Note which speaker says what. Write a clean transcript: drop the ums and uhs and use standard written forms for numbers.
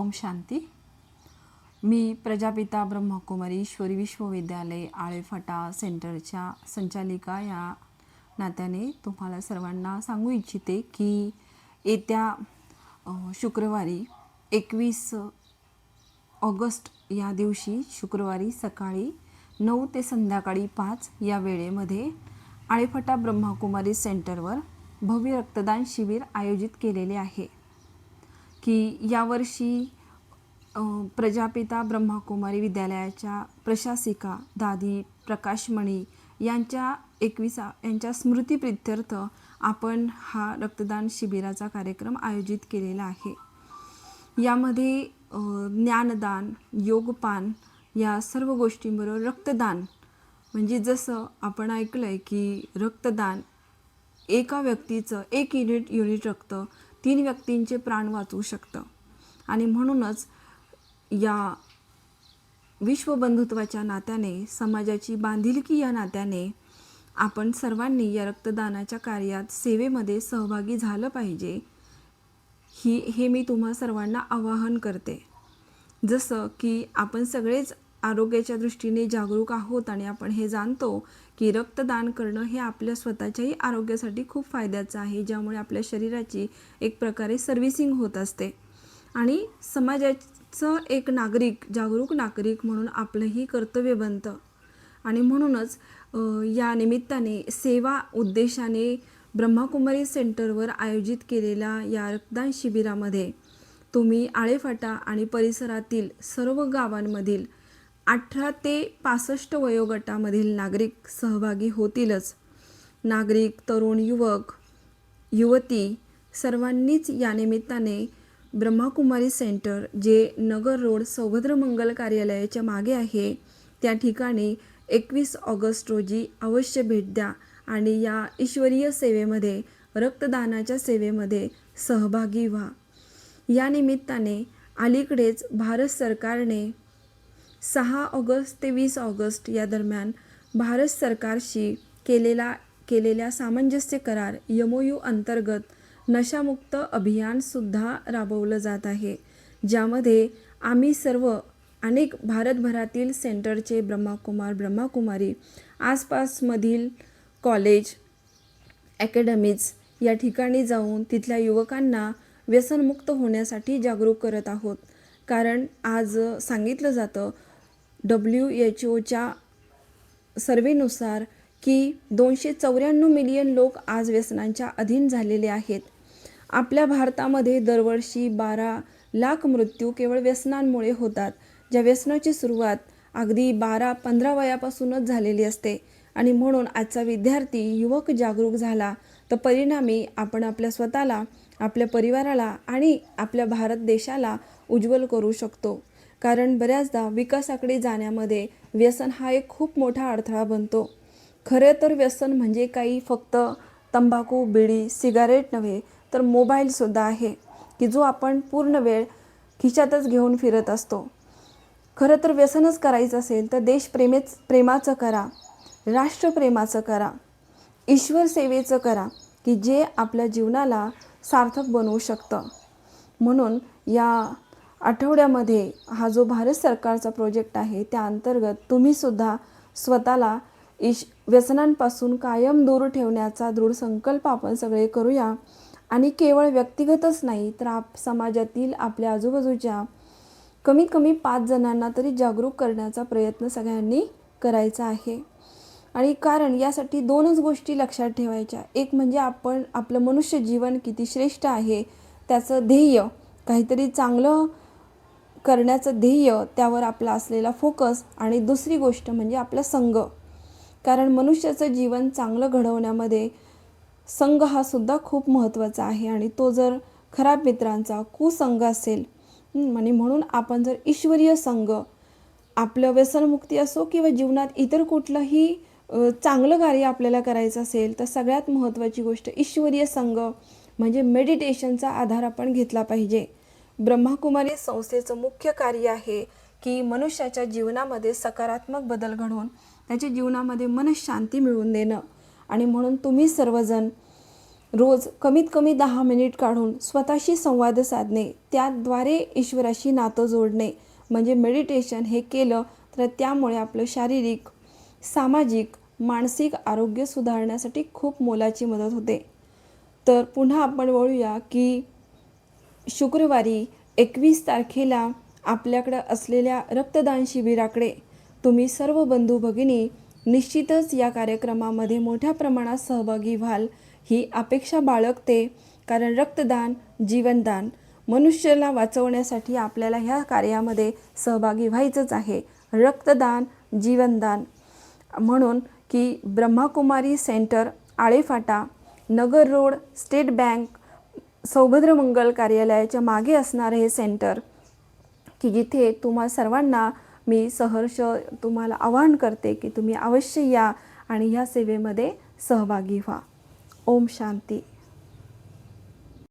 Speaker 1: ओम शांती। मी प्रजापिता ब्रह्मकुमारी ईश्वरी विश्वविद्यालय आळेफाटा सेंटरच्या संचालिका या नात्याने तुम्हाला सर्वांना सांगू इच्छिते की येत्या शुक्रवारी 21 ऑगस्ट या दिवशी शुक्रवारी सकाळी 9 ते संध्याकाळी 5 या वेळेमध्ये आळेफाटा ब्रह्मकुमारी सेंटरवर भव्य रक्तदान शिबिर आयोजित केलेले आहे की यावर्षी प्रजापिता ब्रह्मकुमारी विद्यालयाच्या प्रशासिका दादी प्रकाशमणी यांच्या 21 स्मृतिप्रीत्यर्थ आपण हा रक्तदान शिबिराचा कार्यक्रम आयोजित केलेला आहे। यामध्ये ज्ञानदान, योगपान या सर्व गोष्टींबरोबर रक्तदान म्हणजे जसं आपण ऐकलंय की रक्तदान एका व्यक्तीचं 1 युनिट रक्त 3 व्यक्तींचे प्राण वाचवू शकतं आणि म्हणूनच या विश्वबंधुत्वाच्या नात्याने समाजाची बांधिलकी या नात्याने आपण सर्वांनी या रक्तदानाच्या कार्यात सेवेमध्ये सहभागी झालं पाहिजे हे मी तुम्हा सर्वांना आवाहन करते। जसं की आपण सगळेच आरोग्याच्या दृष्टीने जागरूक आहोत आणि आपण हे जाणतो की रक्तदान करणं हे आपल्या स्वतःच्याही आरोग्यासाठी खूप फायद्याचं आहे, ज्यामुळे आपल्या शरीराची एक प्रकारे सर्व्हिसिंग होत असते आणि समाजाचं एक जागरूक नागरिक म्हणून आपलंही कर्तव्य बनतं। आणि म्हणूनच या निमित्ताने सेवा उद्देशाने ब्रह्मकुमारी सेंटरवर आयोजित केलेल्या या रक्तदान शिबिरामध्ये तुम्ही आळेफाटा आणि परिसरातील सर्व गावांमधील 18 ते 65 वयोगटामधील नागरिक सहभागी होतीलच। नागरिक, तरुण, युवक, युवती सर्वांनीच या निमित्ताने ब्रह्मकुमारी सेंटर जे नगर रोड सौभद्र मंगल कार्यालयाच्या मागे आहे त्या ठिकाणी 21 ऑगस्ट रोजी अवश्य भेट द्या आणि या ईश्वरीय सेवेमध्ये रक्तदानाच्या सेवेमध्ये सहभागी व्हा। या निमित्ताने अलीकडेच भारत सरकारने 6 ऑगस्ट ते 20 ऑगस्ट या दरम्यान भारत सरकारशी केलेल्या सामंजस्य करार MOU अंतर्गत नशामुक्त अभियानसुद्धा राबवलं जात आहे, ज्यामध्ये आम्ही सर्व अनेक भारतभरातील सेंटरचे ब्रह्मकुमारी आसपासमधील कॉलेज अकॅडमीज या ठिकाणी जाऊन तिथल्या युवकांना व्यसनमुक्त होण्यासाठी जागरूक करत आहोत। कारण आज सांगितलं जातं WHO सर्वेनुसार की 294 मिलियन लोक आज व्यसनांच्या अधीन झालेले आहेत। आपल्या भारतामध्ये दरवर्षी 12 लाख मृत्यू केवळ व्यसनांमुळे होतात, ज्या व्यसनाची सुरुवात अगदी 12-15 वयापासूनच झालेली असते आणि म्हणून आजचा विद्यार्थी युवक जागरूक झाला तर परिणामी आपण आपल्या स्वतःला, आपल्या परिवाराला आणि आपल्या भारत देशाला उज्ज्वल करू शकतो। कारण बऱ्याचदा विकासाकडे जाण्यामध्ये व्यसन हा एक खूप मोठा अडथळा बनतो। खरे तर व्यसन म्हणजे काही फक्त तंबाखू, बिडी, सिगारेट नव्हे तर मोबाईलसुद्धा आहे की जो आपण पूर्ण वेळ खिशातच घेऊन फिरत असतो। खरं तर व्यसनच करायचं असेल तर प्रेमाचं करा, राष्ट्रप्रेमाचं करा, ईश्वर सेवेचं करा की जे आपल्या जीवनाला सार्थक बनवू शकतं। म्हणून या आठवड्यामध्ये हा जो भारत सरकारचा प्रोजेक्ट आहे त्या अंतर्गत तुम्हीसुद्धा स्वतःला व्यसनांपासून कायम दूर ठेवण्याचा दृढ संकल्प आपण सगळे करूया आणि केवळ व्यक्तिगतच नाही तर समाजातील आपल्या आजूबाजूच्या कमीत कमी 5 जणांना तरी जागरूक करण्याचा प्रयत्न सगळ्यांनी करायचा आहे। आणि कारण यासाठी 2च गोष्टी लक्षात ठेवायच्या, एक म्हणजे आपलं मनुष्य जीवन किती श्रेष्ठ आहे त्याचं ध्येय, काहीतरी चांगलं करण्याचं ध्येय, त्यावर आपला असलेला फोकस आणि दुसरी गोष्ट म्हणजे आपला संघ। कारण मनुष्याचं जीवन चांगलं घडवण्यामध्ये संघ हा सुद्धा खूप महत्त्वाचा आहे आणि तो जर खराब मित्रांचा कुसंग असेल आणि म्हणून आपण जर ईश्वरीय संघ, आपलं व्यसनमुक्ती असो किंवा जीवनात इतर कुठलंही चांगलं कार्य आपल्याला करायचं असेल तर सगळ्यात महत्त्वाची गोष्ट ईश्वरीय संघ म्हणजे मेडिटेशनचा आधार आपण घेतला पाहिजे। ब्रह्मकुमारी संस्थेचं मुख्य कार्य आहे की मनुष्याच्या जीवनामध्ये सकारात्मक बदल घडवून त्याच्या जीवनामध्ये मनशांती मिळवून देणं आणि म्हणून तुम्ही सर्वजण रोज कमीत कमी 10 मिनिट काढून स्वतःशी संवाद साधणे, त्याद्वारे ईश्वराशी नातं जोडणे म्हणजे मेडिटेशन हे केलं तर त्यामुळे आपलं शारीरिक, सामाजिक, मानसिक आरोग्य सुधारण्यासाठी खूप मोलाची मदत होते. तर पुन्हा आपण वळूया की शुक्रवारी 21 तारखेला आपल्याकडं असलेल्या रक्तदान शिबिराकडे तुम्ही सर्व बंधू भगिनी निश्चितच या कार्यक्रमामध्ये मोठ्या प्रमाणात सहभागी व्हाल ही अपेक्षा बाळगते. कारण रक्तदान जीवनदान, मनुष्याला वाचवण्यासाठी आपल्याला ह्या कार्यामध्ये सहभागी व्हायचंच आहे. रक्तदान जीवनदान म्हणून की ब्रह्माकुमारी सेंटर, आळेफाटा, नगर रोड, स्टेट बँक, सौभद्र मंगल कार्यालयाच्या मागे असणारे हे सेंटर की जिथे तुम्हा सर्वांना मी सहर्ष तुम्हाला आवाहन करते की तुम्ही अवश्य या आणि ह्या सेवेमध्ये सहभागी व्हा. ओम शांती.